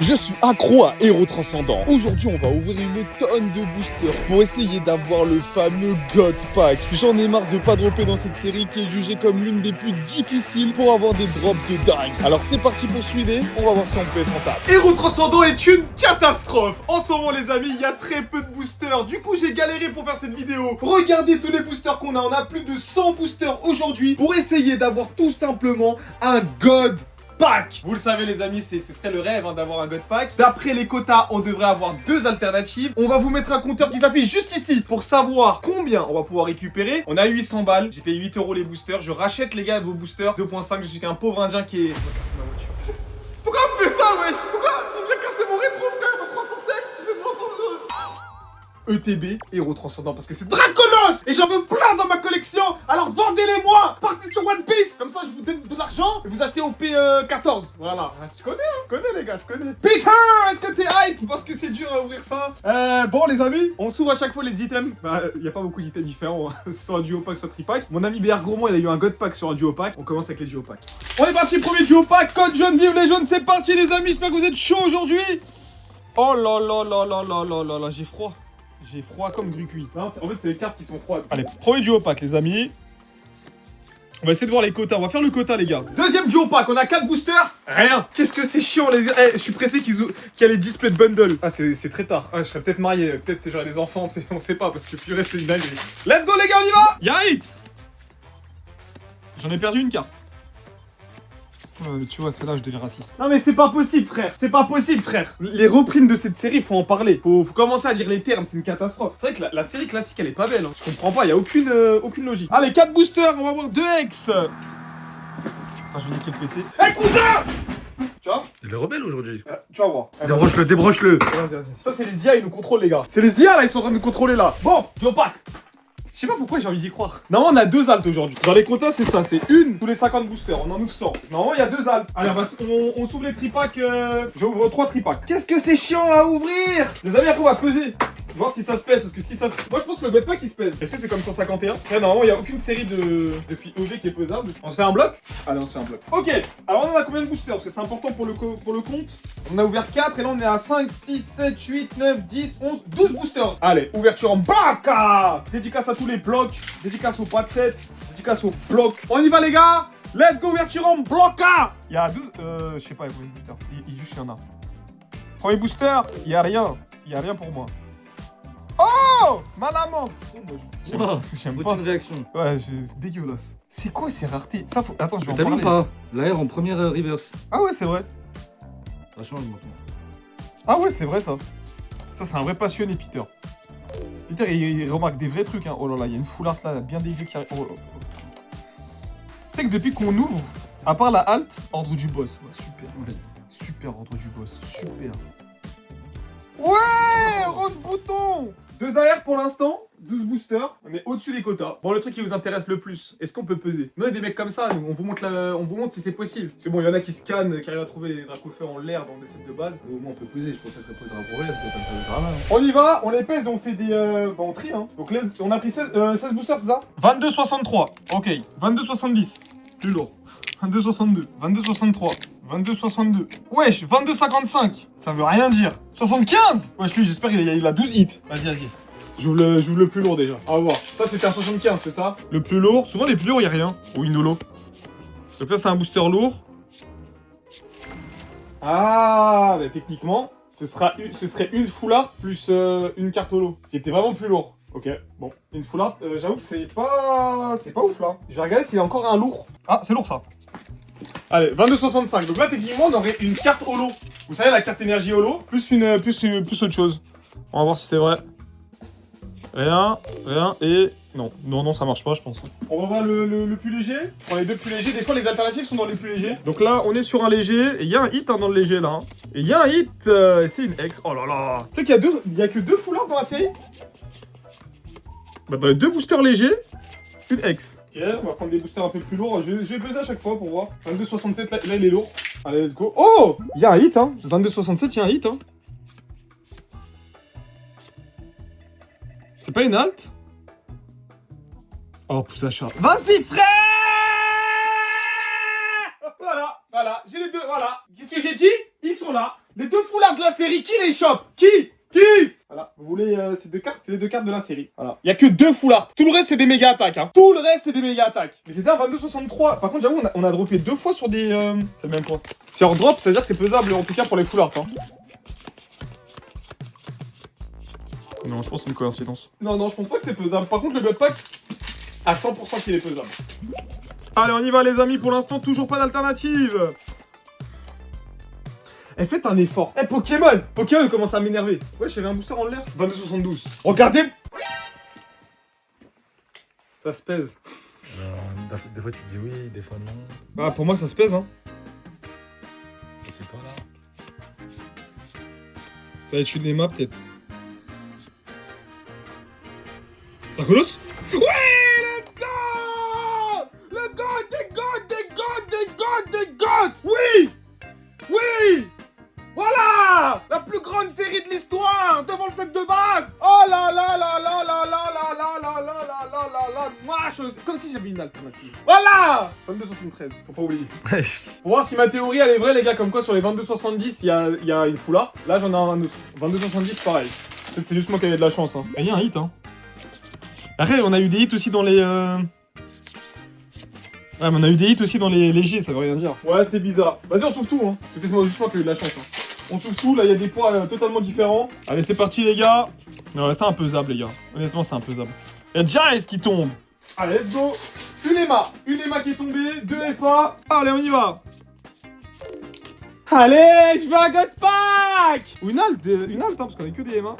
Je suis accro à Héros Transcendant. Aujourd'hui, on va ouvrir une tonne de boosters pour essayer d'avoir le fameux God Pack. J'en ai marre de pas dropper dans cette série qui est jugée comme l'une des plus difficiles pour avoir des drops de dingue. Alors c'est parti pour Suidé, on va voir si on peut être rentable. Héros Transcendant est une catastrophe. En ce moment les amis, il y a très peu de boosters. Du coup j'ai galéré pour faire cette vidéo. Regardez tous les boosters qu'on a. On a plus de 100 boosters aujourd'hui pour essayer d'avoir tout simplement un God Pack. Vous le savez les amis, ce serait le rêve d'avoir un God Pack. D'après les quotas, on devrait avoir deux alternatives. On va vous mettre un compteur qui s'affiche juste ici pour savoir combien on va pouvoir récupérer. On a 800 balles, j'ai payé 8 € les boosters. Je rachète les gars vos boosters 2.5. Je suis qu'un pauvre indien qui est... Pourquoi on me fait ça wesh? Pourquoi il a cassé mon rétro frère, ma 307, ETB, Héros Transcendant, parce que c'est Dracolos et j'en veux plein dans ma collection. Alors vendez-les-moi. Partez sur One Piece. Comme ça je vous donne de l'argent et vous achetez au P14. Voilà, je connais, hein. Je connais les gars, je connais. Peter, est-ce que t'es hype? Parce que c'est dur à ouvrir ça. Bon les amis, on s'ouvre à chaque fois les items. Bah y a pas beaucoup d'items différents hein. Soit un duo pack, soit tripack. Mon ami BR Gourmand il a eu un God Pack sur un duo pack. On commence avec les duo packs. On est parti, premier duo pack, code jaune, vive les jaunes, c'est parti les amis, j'espère que vous êtes chauds aujourd'hui. Oh là là là là là là là là, j'ai froid. J'ai froid comme grue cuit. En fait, c'est les cartes qui sont froides. Allez, premier duo pack, les amis. On va essayer de voir les quotas. On va faire le quota, les gars. Deuxième duo pack, on a 4 boosters. Rien. Qu'est-ce que c'est chiant, les... je suis pressé qu'il y a les displays de bundle. Ah, c'est très tard. Ah, je serais peut-être marié. Peut-être j'aurais des enfants. On sait pas, parce que purée, c'est une dinguerie. Let's go, les gars, on y va. Y'a un hit. J'en ai perdu une carte. Tu vois, c'est là je deviens raciste. Non mais c'est pas possible frère, c'est pas possible frère. Les reprints de cette série, faut en parler. Faut commencer à dire les termes, c'est une catastrophe. C'est vrai que la série classique elle est pas belle, hein. Je comprends pas, y a aucune logique. Allez, 4 boosters, on va avoir 2 ex. Attends, je vais niquer le PC. Hé cousin! Tu vois? Il est rebelle aujourd'hui. Tu vas voir. Débranche-le, débranche-le. Vas-y. Ça c'est les IA, ils nous contrôlent les gars. C'est les IA là, ils sont en train de nous contrôler là. Bon, duo pack. Je sais pas pourquoi j'ai envie d'y croire. Normalement, on a 2 altes aujourd'hui. Dans les quotas, c'est ça. C'est une tous les 50 boosters. On en ouvre 100. Normalement, il y a 2 altes. Allez, on s'ouvre les tripacks. J'ouvre 3 tripacks. Qu'est-ce que c'est chiant à ouvrir? Les amis, après, on va peser. Voir si ça se pèse. Parce que si ça se... Moi, je pense que le God Pack, il se pèse. Est-ce que c'est comme 151? Après, normalement, il n'y a aucune série depuis OG qui est pesable. On se fait un bloc? Allez, on se fait un bloc. Ok. Alors, on en a combien de boosters? Parce que c'est important pour le compte. On a ouvert 4 et là, on est à 5, 6, 7, 8, 9, 10, 11, 12 boosters. Allez, ouverture en baka. Dédicace à tous les blocs. Dédicace au pas de 7, dédicace au bloc. On y va les gars. Let's go, ouverture en bloca. Il y a 12, je sais pas, il y a combien de boosters. Juste il y en a. Premier booster, il y a rien. Il y a rien pour moi. Oh malamant. J'aime pas. Aucune réaction. Ouais, dégueulasse. C'est quoi ces raretés? Ça faut... Attends, je vais en T'as vu parler. ou pas? L'air en première reverse. Ah ouais, c'est vrai. Ça change maintenant. Ah ouais, c'est vrai ça. Ça, c'est un vrai passionné, Peter. Peter, il remarque des vrais trucs, hein. Oh là là, il y a une foularte là, bien dégueu qui arrive. Oh. Tu sais que depuis qu'on ouvre, à part la halte, ordre du boss. Ouais, super. Ouais. Super ordre du boss. Super. Ouais, rose bouton. 2 AR pour l'instant, 12 boosters. On est au-dessus des quotas. Bon, le truc qui vous intéresse le plus, est-ce qu'on peut peser? Nous, on est des mecs comme ça, nous, on vous montre si c'est possible. Parce que bon, il y en a qui scannent, qui arrivent à trouver les dracofers en l'air dans des sets de base. Mais au moins, on peut peser. Je pense que ça posera un problème. C'est pas très grave. On y va, on les pèse et on fait des. Bon, on trie, hein. Donc, on a pris 16 boosters, c'est ça? 22,63. Ok. 22,70. Plus lourd. 22,62. 22,63. 22,62. Wesh, 22,55. Ça veut rien dire. 75. Wesh, lui, j'espère qu'il a 12 hits. Vas-y. J'ouvre le plus lourd déjà. On va voir. Ça, c'était un 75, c'est ça? Le plus lourd. Souvent, les plus lourds, il n'y a rien. Oui, Nolo. Donc ça, c'est un booster lourd. Ah, bah, techniquement, ce serait une foulard plus une carte holo. C'était vraiment plus lourd. Ok, bon. Une foulard, j'avoue que c'est pas ouf, là. Je vais regarder s'il y a encore un lourd. Ah, c'est lourd, ça. Allez, 22,65. Donc là, techniquement, on aurait une carte holo. Vous savez, la carte énergie holo, plus autre chose. On va voir si c'est vrai. Rien, et... Non, ça marche pas, je pense. On va voir le plus léger. On prend les 2 plus légers. Des fois, les alternatives sont dans les plus légers. Donc là, on est sur un léger. Et il y a un hit hein, dans le léger, là. Et il y a un hit. C'est une ex. Oh là là. Tu sais qu'il y a que 2 foulards dans la série? Bah, dans les 2 boosters légers, une ex. Ok, on va prendre des boosters un peu plus lourds. Je vais peser à chaque fois pour voir. 22,67, là, il est lourd. Allez, let's go. Oh, il y a un hit, hein. 22,67, il y a un hit, hein. C'est pas une halte? Oh, pousse à chat. Vas-y, frère! Voilà, j'ai les 2, voilà. Qu'est-ce que j'ai dit? Ils sont là. Les deux foulards de la série, qui les chope? Qui? Voilà, vous voulez ces deux cartes? C'est les deux cartes de la série. Voilà. Il y a que deux foulards. Tout le reste, c'est des méga attaques. Hein. Tout le reste, c'est des méga attaques. Mais c'était un 22,63. Par contre, j'avoue, on a droppé 2 fois sur des... C'est le même point. Si on drop, ça veut dire que c'est pesable, en tout cas pour les foulards. Hein. Non, je pense que c'est une coïncidence. Non, je pense pas que c'est pesable. Par contre, le God Pack, à 100% qu'il est pesable. Allez, on y va, les amis. Pour l'instant, toujours pas d'alternative. Eh, faites un effort. Eh, Pokémon commence à m'énerver. Ouais, j'avais un booster en l'air. 22,72. Regardez. Ça se pèse. Des fois tu dis oui, des fois non. Ah, pour moi, ça se pèse, hein. Je sais pas là. Ça va être une Emma, peut-être. Dracolos? Ouais, let's go! Le God, des God! Oui! Voilà! La plus grande série de l'histoire devant le set de base! Oh là là là là là là là là là là là là là là. Moi, comme si j'avais une alternative. Voilà! 22,73, faut pas oublier. Pour voir si ma théorie elle est vraie, les gars, comme quoi sur les 22,70 il y a une foulard. Là j'en ai un autre. 22,70 pareil. Peut-être c'est juste moi qui avais de la chance. Hein. Il y a un hit, hein. Après, on a eu des hits aussi dans les... Ouais, mais on a eu des hits aussi dans les légers, ça veut rien dire. Ouais, c'est bizarre. Vas-y, on sauve tout, hein. C'était juste moi qui ai eu de la chance, hein. On sauve tout, là, il y a des poids totalement différents. Allez, c'est parti, les gars. Ouais, c'est impeusable, les gars. Honnêtement, c'est impeusable. Il y a Jace qui tombe. Allez, let's go. Une Emma qui est tombée, 2 FA. Allez, on y va. Allez, je veux un God Pack. Ou une halte, hein, parce qu'on a que des Emma.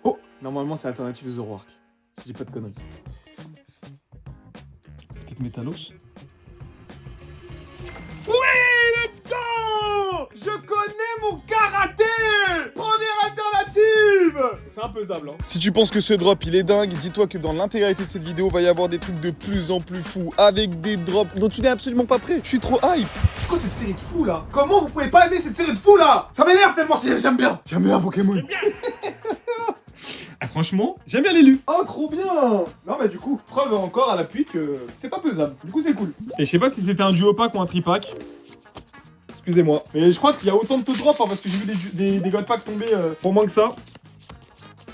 Oh, normalement, c'est alternative Zoroark. Si j'ai pas de conneries. Peut-être Métalos. Oui, let's go! Je connais mon karaté! Première alternative! C'est impeusable, hein. Si tu penses que ce drop il est dingue, dis-toi que dans l'intégralité de cette vidéo va y avoir des trucs de plus en plus fous avec des drops dont tu n'es absolument pas prêt. Je suis trop hype. C'est quoi cette série de fous là? Comment vous pouvez pas aimer cette série de fous là? Ça m'énerve tellement si j'aime bien. J'aime bien Pokémon. Ah, franchement, j'aime bien l'élu. Oh, trop bien. Non, mais du coup, preuve encore à l'appui que c'est pas pesable. Du coup, c'est cool. Et je sais pas si c'était un duo pack ou un tripack. Excusez-moi. Mais je crois qu'il y a autant de taux de drop hein, parce que j'ai vu des God Packs tomber pour moins que ça.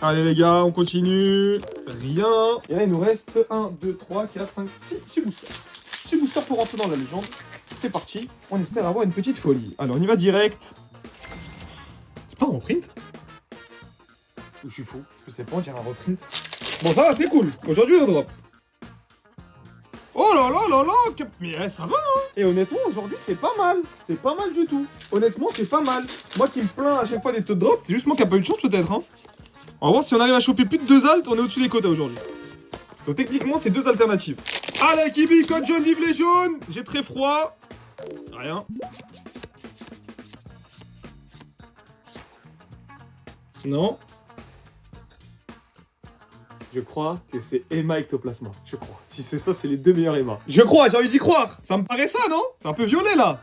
Allez les gars, on continue. Rien. Et là, il nous reste 1, 2, 3, 4, 5, 6 boosters. 6 boosters pour rentrer dans la légende. C'est parti. On espère avoir une petite folie. Alors, on y va direct. C'est pas un reprint? Je suis fou. Je sais pas, on dirait un reprint. Bon, ça va, c'est cool. Aujourd'hui, on drop. Oh là là là là. Mais ça va, hein. Et honnêtement, aujourd'hui, c'est pas mal. C'est pas mal du tout. Honnêtement, c'est pas mal. Moi qui me plains à chaque fois des taux de drop, c'est juste moi qui a pas eu de chance peut-être, hein. On va voir si on arrive à choper plus de 2 altes, on est au-dessus des quotas aujourd'hui. Donc techniquement, c'est 2 alternatives. Allez, Kibi, code jaune, vive les jaunes. J'ai très froid. Rien. Non. Je crois que c'est Emma Ectoplasma. Je crois. Si c'est ça, c'est les 2 meilleurs Emma. Je crois, j'ai envie d'y croire. Ça me paraît ça, non? C'est un peu violet, là.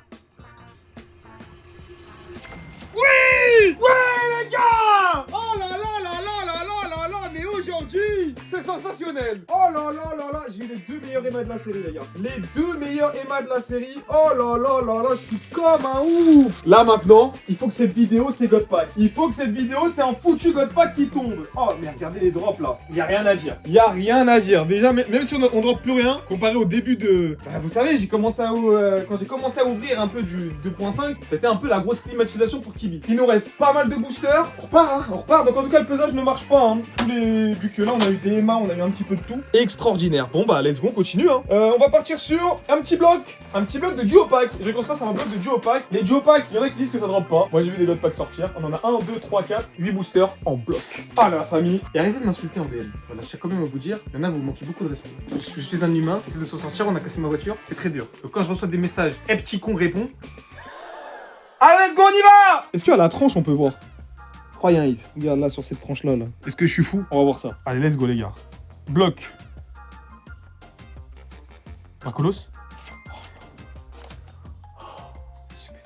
Oui! Ouais, les gars! Oh là là là là là là là là! Mais aujourd'hui, c'est sensationnel! Oh là là là là! J'ai eu les 2 meilleurs Emma de la série, les gars. Les 2 meilleurs Emma de la série. Oh là là là là, je suis comme un ouf! Là, maintenant, il faut que cette vidéo, c'est God Pack. Il faut que cette vidéo, c'est un foutu God Pack qui tombe. Oh, mais regardez les drops, là. Il y a rien à dire. Il y a rien à dire. Déjà, même si on drop plus rien, comparé au début de... Bah, vous savez, j'ai commencé à... quand j'ai commencé à ouvrir un peu du 2.5, c'était un peu la grosse climatisation pour Kibi. Il nous reste pas mal de boosters. On repart, hein. On repart. Donc, en tout cas, le pesage ne marche pas, hein. Vu que là, on a eu des Emma, on a eu un petit peu de tout. Extraordinaire. Bon, bah, let's go, on continue, hein. On va partir sur un petit bloc. Un petit bloc de duo pack. Je vais qu'on se fasse un bloc de duo pack. Les duo pack, il y en a qui disent que ça drop pas. Moi, j'ai vu des God packs sortir. On en a 1, 2, 3, 4, 8 boosters en bloc. Ah la famille. Et arrêtez de m'insulter en DM. Voilà, je tiens quand même à vous dire, il y en a, vous manquez beaucoup de respect. Je suis un humain, j'essaie de s'en sortir, on a cassé ma voiture, c'est très dur. Donc quand je reçois des messages, eh petit con répond. Allez, let's go, on y va! Est-ce qu'à la tranche, on peut voir? Je crois qu'il y a un hit. Regarde là, sur cette tranche-là. Là. Est-ce que je suis fou? On va voir ça. Allez, let's go, les gars. Bloc. Dracolos.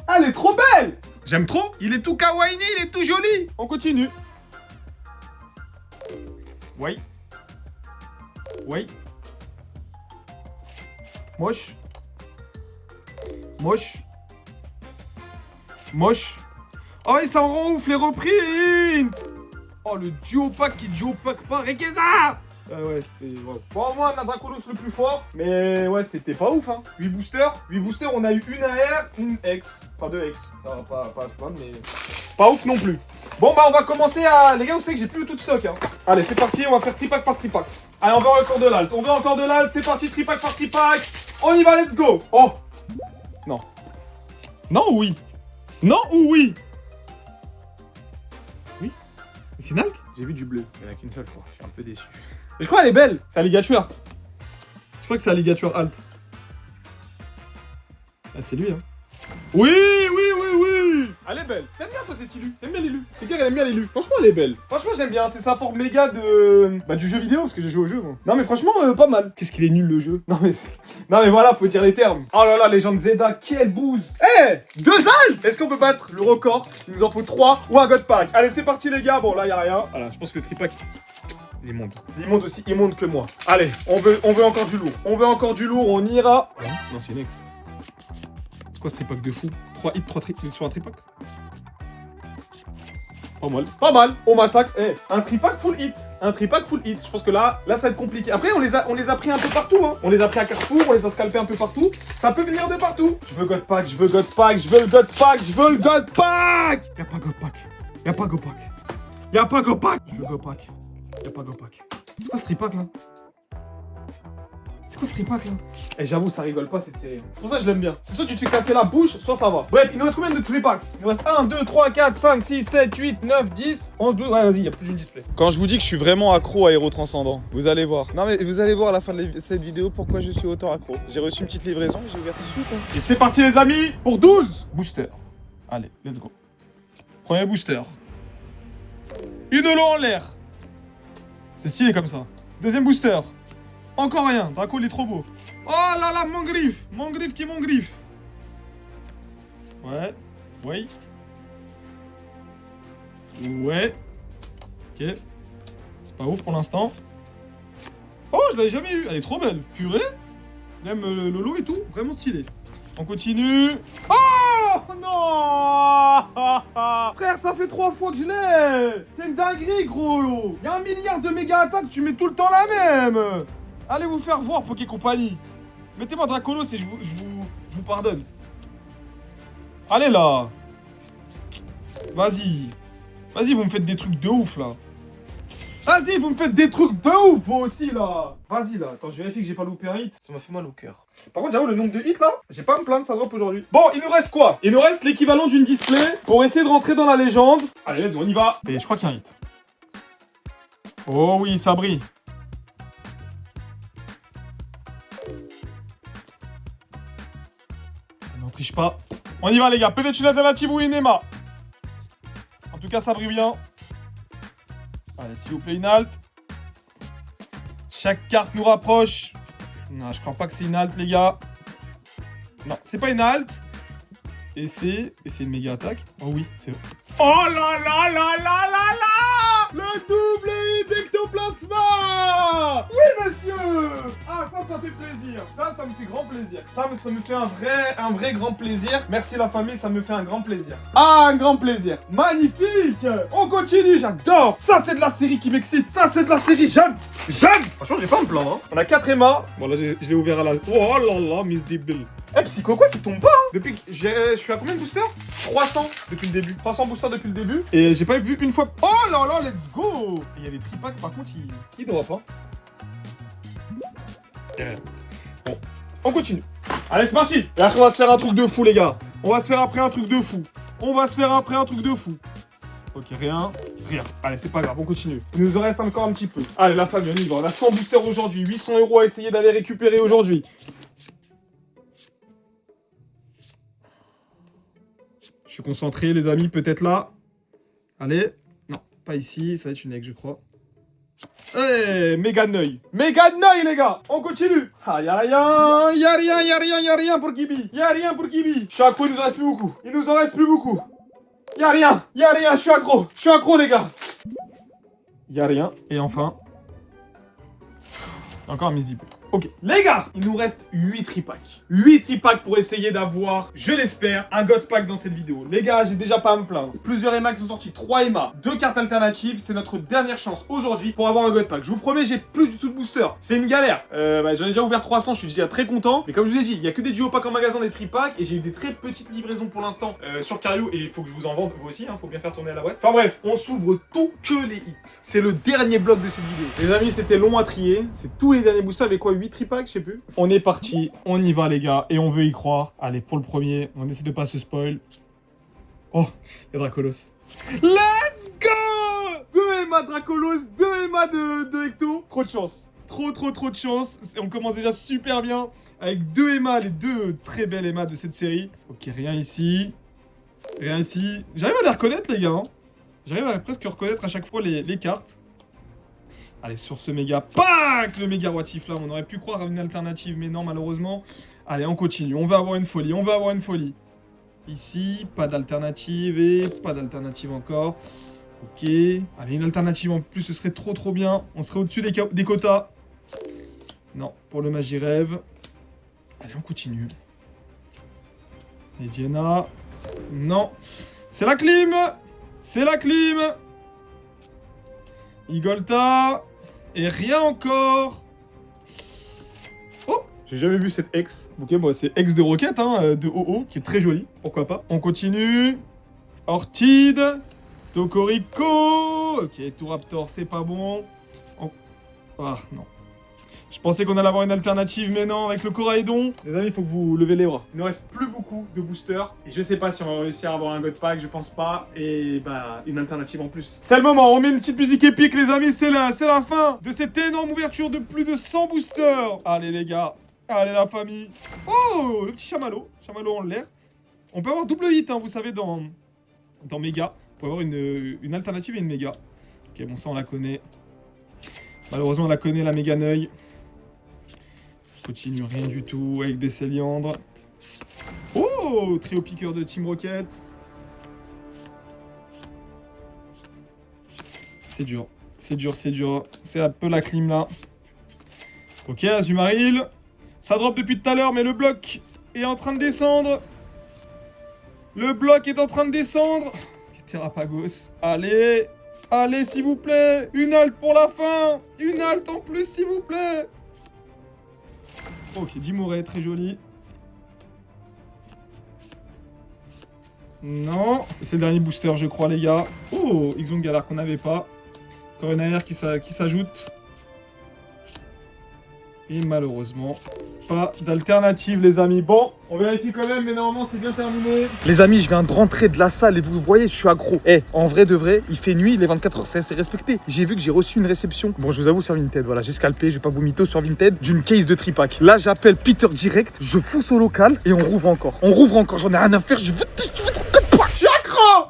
Ah, elle est trop belle! J'aime trop. Il est tout kawaii, il est tout joli. On continue. Oui. Oui. Moche. Moche. Moche. Oh, il s'en rend ouf les reprints. Oh, le duo pack qui duo pack pas. Rekeza. Ah ouais, c'est... Ouais. Bon, moi, on a Dracolos le plus fort. Mais ouais, c'était pas ouf, hein. 8 boosters. 8 boosters, on a eu une AR, une X. Enfin, 2 X. Ça va pas à se plaindre, mais... Pas ouf non plus. Bon, bah, on va commencer à... Les gars, vous savez que j'ai plus tout de stock, hein. Allez, c'est parti, on va faire tripack par tripack. Allez, on va encore de l'alt. On veut encore de l'alt. C'est parti, tripack par tripack. On y va, let's go. Oh. Non. Non ou oui? Non ou oui? Oui. C'est une alt? J'ai vu du bleu. Il n'y en a qu'une seule fois. Je suis un peu déçu. Mais je crois qu'elle est belle. C'est alligator. Je crois que c'est alligator alt. Ah, c'est lui, hein. Oui, oui, oui, oui. Elle est belle. T'aimes bien, toi, cette Ilu? T'aimes bien l'élu? Les gars, elle aime bien l'élu. Franchement, elle est belle. Franchement, j'aime bien. C'est sa forme méga de... Bah, du jeu vidéo, parce que j'ai joué au jeu, moi. Non, mais franchement, pas mal. Qu'est-ce qu'il est nul, le jeu. Non, mais voilà, faut dire les termes. Oh là là, légende Zeda, quelle bouse. Eh, 2 alts. Est-ce qu'on peut battre le record? Il nous en faut 3 ou un God Pack. Allez, c'est parti, les gars. Bon, là, y a rien. Voilà, je pense que le tripack... Il monte. Il monte aussi, il monte que moi. Allez, on veut encore du lourd. On veut encore du lourd, on ira. Non, c'est une ex. C'est quoi ce tripack de fou? 3 hits, 3 triples sur un tripack? Pas mal. Pas mal. On massacre. Eh, un tripack full hit. Un tripack full hit. Je pense que là, ça va être compliqué. Après, on les a pris un peu partout, hein. On les a pris à Carrefour, on les a scalpés un peu partout. Ça peut venir de partout. Je veux God Pack, je veux God Pack, je veux le God Pack, je veux le God Pack. Y'a pas God Pack. Y'a pas God Pack. Y'a pas God Pack. Je veux God Pack. Y'a pas God Pack. C'est quoi ce tripack là? C'est quoi ce tripack là? Eh, j'avoue, ça rigole pas cette série. C'est pour ça que je l'aime bien. C'est soit tu te fais casser la bouche, soit ça va. Bref, il nous reste combien de tripacks? Il nous reste 1, 2, 3, 4, 5, 6, 7, 8, 9, 10, 11, 12. Ouais, vas-y, y'a plus d'une display. Quand je vous dis que je suis vraiment accro à Héros Transcendant, vous allez voir. Non mais vous allez voir à la fin de cette vidéo pourquoi je suis autant accro. J'ai reçu une petite livraison, j'ai ouvert tout de suite. Hein. Et c'est parti les amis pour 12 boosters. Allez, let's go. Premier booster. Une holo en l'air. C'est stylé comme ça. Deuxième booster. Encore rien. Draco, il est trop beau. Oh là là, mon griffe. Mon griffe qui est mon griffe. Ouais. Oui. Ouais. Ok. C'est pas ouf pour l'instant. Oh, je l'avais jamais eu. Elle est trop belle. Purée. J'aime le lot et tout. Vraiment stylé. On continue. Oh non. Frère, ça fait 3 fois que je l'ai. C'est une dinguerie, gros. Il y a 1 milliard de méga attaques, tu mets tout le temps la même. Allez vous faire voir, Poké Compagnie. Mettez-moi Dracolos et je vous pardonne. Allez là. Vas-y. Vas-y, vous me faites des trucs de ouf là. Vas-y, vous me faites des trucs de ouf, vous aussi là. Vas-y là. Attends, je vérifie que j'ai pas loupé un hit. Ça m'a fait mal au cœur. Par contre, j'avoue, le nombre de hits là, j'ai pas à me plaindre, ça drop aujourd'hui. Bon, il nous reste quoi? Il nous reste l'équivalent d'une display pour essayer de rentrer dans la légende. Allez, let's go, on y va. Et je crois qu'il y a un hit. Oh oui, ça brille. On triche pas. On y va les gars, peut-être une alternative ou une Emma. En tout cas, ça brille bien. Allez, s'il vous plaît, une halte. Chaque carte nous rapproche. Non, je crois pas que c'est une halte, les gars. Non, c'est pas une halte. Et c'est une méga attaque. Oh oui, c'est... Oh là là là là là là! Le double d'ectoplasma! Oui, monsieur! Ah, ça fait plaisir. Ça me fait grand plaisir. Ça me fait un vrai grand plaisir. Merci la famille, ça me fait un grand plaisir. Ah, un grand plaisir. Magnifique! On continue, j'adore! Ça, c'est de la série qui m'excite. Ça, c'est de la série, j'aime! J'aime! Franchement, j'ai pas un plan, hein. On a 4 Emma. Bon, là, je l'ai ouvert à la... Oh là là, Miss Dibble. Eh, Psycho quoi qui tombe pas, hein. Depuis que je suis à combien de boosters? 300 depuis le début. 300 boosters depuis le début. Et j'ai pas vu une fois... Oh là là, let's go. Il y a des tripacks, par contre, il doit pas. Bon, on continue. Allez, c'est parti. Et après, on va se faire un truc de fou, les gars. On va se faire après un truc de fou. Ok, rien. Allez, c'est pas grave, on continue. Il nous en reste encore un petit peu. Allez, la famille, on y va. On a 100 boosters aujourd'hui. 800 € à essayer d'aller récupérer aujourd'hui. Je suis concentré, les amis, peut-être là. Allez. Non, pas ici. Ça va être une egg, je crois. Hey, méga neuil. Méga neuil, les gars. On continue. Ah, y'a rien pour Gibi. Je suis accro, il nous en reste plus beaucoup. Y'a rien. Je suis accro, les gars. Y'a rien. Et enfin. Encore un Mizible. Ok, les gars, il nous reste 8 tripacks. 8 tripacks pour essayer d'avoir, je l'espère, un God Pack dans cette vidéo. Les gars, j'ai déjà pas à me plaindre. Plusieurs EMA qui sont sortis, 3 EMA, 2 cartes alternatives. C'est notre dernière chance aujourd'hui pour avoir un God Pack. Je vous promets, j'ai plus du tout de booster. C'est une galère. J'en ai déjà ouvert 300, je suis déjà très content. Mais comme je vous ai dit, il y a que des duo packs en magasin, des tripacks. Et j'ai eu des très petites livraisons pour l'instant sur Cario. Et il faut que je vous en vende, vous aussi, hein, faut bien faire tourner à la boîte. Enfin bref, on s'ouvre tout que les hits. C'est le dernier bloc de cette vidéo. Les amis, c'était long à trier. C'est tous les derniers boosters avec quoi 8 tripacks, je sais plus. On est parti, on y va les gars, et on veut y croire. Allez, pour le premier, on essaie de pas se spoil. Oh, il y a Dracolos. Let's go! 2 EMA Dracolos, 2 EMA de Ecto. Trop de chance. Trop de chance. On commence déjà super bien avec 2 EMA, les 2 très belles EMA de cette série. Ok, rien ici. Rien ici. J'arrive à les reconnaître les gars. Hein. J'arrive à presque reconnaître à chaque fois les cartes. Allez, sur ce méga pack, le méga Watif là, on aurait pu croire à une alternative, mais non, malheureusement. Allez, on continue, on va avoir une folie, on va avoir une folie. Ici, pas d'alternative et pas d'alternative encore. Ok, allez, une alternative en plus, ce serait trop bien. On serait au-dessus des quotas. Non, pour le Magirêve. Allez, on continue. Et Diana. Non, c'est la clim. C'est la clim. Igolta. Et rien encore. Oh, j'ai jamais vu cette ex. Ok, bon, c'est ex de Rocket, hein, de OO, qui est très jolie. Pourquoi pas. On continue. Orchid. Tokorico. Ok, Touraptor, c'est pas bon. Ah, non. Je pensais qu'on allait avoir une alternative, mais non, avec le Coraidon. Les amis, il faut que vous levez les bras. Il ne reste plus beaucoup de boosters. Et je sais pas si on va réussir à avoir un God Pack, je pense pas. Et bah, une alternative en plus. C'est le moment, on met une petite musique épique, les amis. C'est la fin de cette énorme ouverture de plus de 100 boosters. Allez, les gars. Allez, la famille. Oh, le petit chamallow. Chamallow en l'air. On peut avoir double hit, hein, vous savez, dans Mega. On peut avoir une alternative et une méga. Ok, bon, ça, on la connaît. Malheureusement, on la connaît, la méga Neuil. Continue, rien du tout, avec des Céliandres. Oh, trio piqueur de Team Rocket. C'est dur, c'est dur. C'est un peu la clim, là. Ok, Azumarill. Ça drop depuis tout à l'heure, mais le bloc est en train de descendre. Le bloc est en train de descendre. Terrapagos. Allez, allez, s'il vous plaît. Une halte pour la fin. Une halte en plus, s'il vous plaît. Ok, Dimoré, très joli. Non. C'est le dernier booster, je crois, les gars. Oh, Xon Galar qu'on n'avait pas. Encore une AR qui s'ajoute. Et malheureusement, pas d'alternative, les amis. Bon, on vérifie quand même, mais normalement, c'est bien terminé. Les amis, je viens de rentrer de la salle et vous voyez, je suis accro. En vrai de vrai, il fait nuit, les 24 heures, c'est respecté. J'ai vu que j'ai reçu une réception. Bon, je vous avoue, sur Vinted, voilà, j'ai scalpé, je vais pas vous mytho sur Vinted, d'une case de tripack. Là, j'appelle Peter direct, je fousse au local et on rouvre encore. J'en ai rien à faire, je veux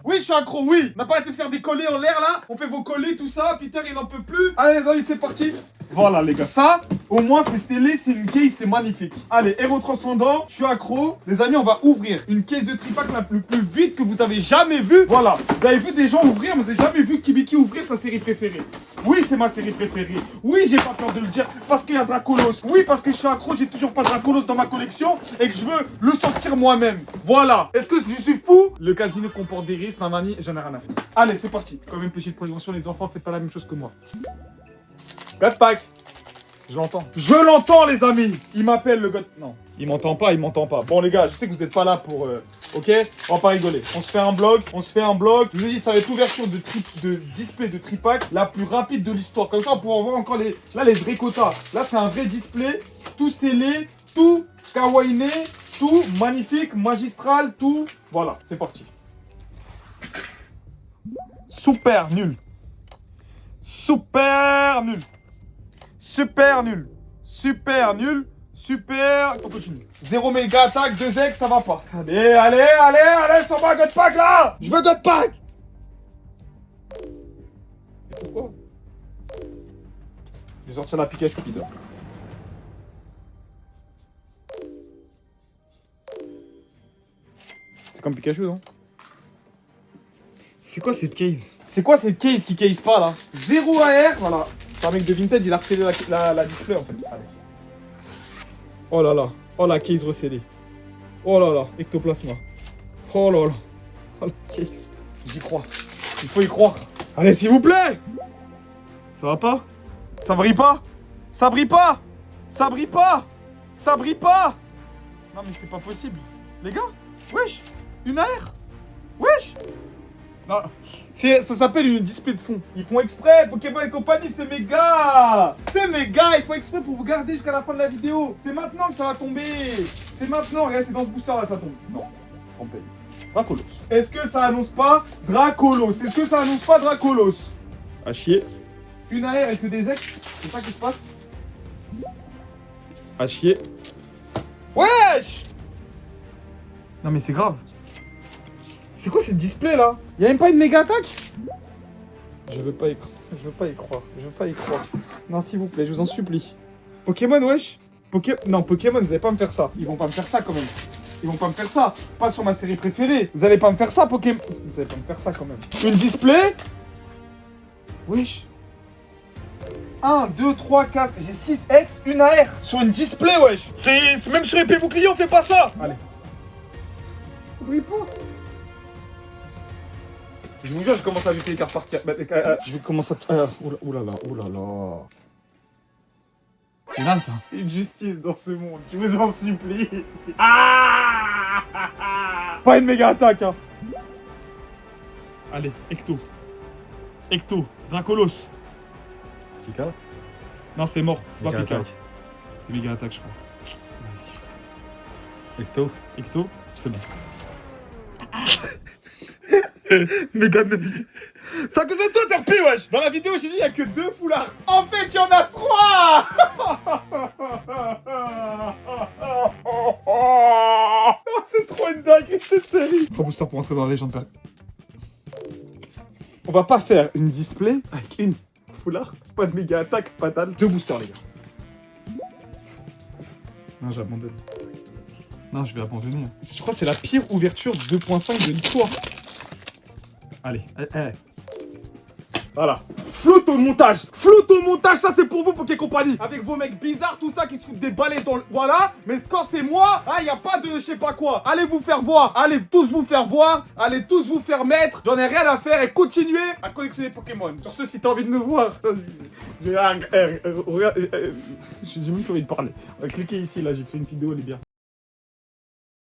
Oui, je suis accro, oui. On n'a pas arrêté de faire des collets en l'air, là. On fait vos collets, tout ça. Peter, il en peut plus. Allez, les amis, c'est parti. Voilà, les gars, ça, au moins, c'est scellé, c'est une case, c'est magnifique. Allez, héros transcendant, je suis accro. Les amis, on va ouvrir une case de tripack la plus vite que vous avez jamais vue. Voilà, vous avez vu des gens ouvrir, mais vous n'avez jamais vu Kibiki ouvrir sa série préférée. Oui, c'est ma série préférée. Oui, j'ai pas peur de le dire, parce qu'il y a Dracolos. Oui, parce que je suis accro, j'ai toujours pas Dracolos dans ma collection et que je veux le sortir moi-même. Voilà. Est-ce que je suis fou? Le casino comporte des risques, mamani, j'en ai rien à faire. Allez, c'est parti. Quand même, petite prévention, les enfants, faites pas la même chose que moi. God Pack. Je l'entends, les amis. Il m'appelle le God. Non, il m'entend pas. Bon, les gars, je sais que vous êtes pas là pour. Ok, on va pas rigoler. On se fait un blog. Je vous ai dit, ça va être l'ouverture de display de tripack la plus rapide de l'histoire. Comme ça, on pourra voir encore les vrais quotas. Là, c'est un vrai display. Tout scellé, tout kawaiiné, tout magnifique, magistral, tout. Voilà, c'est parti. Super nul. On continue. 0 méga attaque, 2 ex, ça va pas. Allez, sors moi un God Pack là. Je veux God Pack. Pourquoi? J'ai sorti la Pikachu, Peter. C'est comme Pikachu, non? C'est quoi cette case qui case pas là? 0 AR, voilà. C'est un mec de Vinted, il a recélé la display en fait. Allez. Oh là là. Oh la case recédée. Oh là là. Ectoplasma. Oh là là. Oh la case. J'y crois. Il faut y croire. Allez, s'il vous plaît. Ça va pas? Ça brille pas? Ça brille pas? Ça brille pas? Ça brille pas? Non mais c'est pas possible. Les gars? Wesh. Une AR? Wesh. Non. Ça s'appelle une display de fond. Ils font exprès, Pokémon et compagnie, c'est mes gars. C'est mes gars, ils font exprès pour vous garder jusqu'à la fin de la vidéo. C'est maintenant que ça va tomber. C'est maintenant, regardez, c'est dans ce booster là, ça tombe. Non, trompé. Dracolos. Est-ce que ça annonce pas Dracolos? Est-ce que ça annonce pas Dracolos? À chier. Une AR et que des ex, c'est ça qui se passe? À chier. Wesh. Non mais c'est grave. C'est quoi cette display là? Y'a même pas une méga attaque? Je veux pas y croire. Je veux pas y croire. Je veux pas y croire. Non s'il vous plaît, je vous en supplie. Pokémon wesh. Non Pokémon, vous allez pas me faire ça. Ils vont pas me faire ça quand même. Ils vont pas me faire ça. Pas sur ma série préférée. Vous allez pas me faire ça Pokémon. Vous allez pas me faire ça quand même. Une display? Wesh. 1, 2, 3, 4, j'ai 6 X, une AR sur une display, wesh. C'est même sur épée bouclier, on fait pas ça. Allez. Ça brille pas. Je vous jure, je commence à ajouter les cartes par carte. Je vais commencer à... Oulala, oulala. C'est là, ça. Une justice dans ce monde, je vous en supplie. Ah. Pas une méga attaque, hein. Allez, Ecto. Ecto, Dracolos. Pika? Non, c'est mort, c'est pas Méga Pika. attaque. C'est méga attaque, je crois. Vas-y, frère. Ecto? Ecto, c'est bon. Méga ça cause de toi, t'es repris, wesh. Dans la vidéo, j'ai dit il y a que 2 foulards. En fait, il y en a 3. Oh, c'est trop une dinguerie, cette série. 3 boosters pour entrer dans la légende. On va pas faire une display avec une foulard, pas de méga attaque, pas d'âle. 2 boosters, les gars. Non, j'abandonne. Non, je vais abandonner. Je crois que c'est la pire ouverture 2.5 de l'histoire. Allez, allez. Voilà. Flotte au montage. Flotte au montage, ça c'est pour vous, Poké Compagnie. Avec vos mecs bizarres, tout ça, qui se foutent des balais dans le... Voilà. Mais quand c'est moi, hein, y a pas de je sais pas quoi. Allez vous faire voir. Allez tous vous faire voir. Allez tous vous faire mettre. J'en ai rien à faire et continuez à collectionner Pokémon. Sur ce, si t'as envie de me voir... J'ai même plus envie de parler. Cliquez ici, là, j'ai fait une vidéo, elle est bien.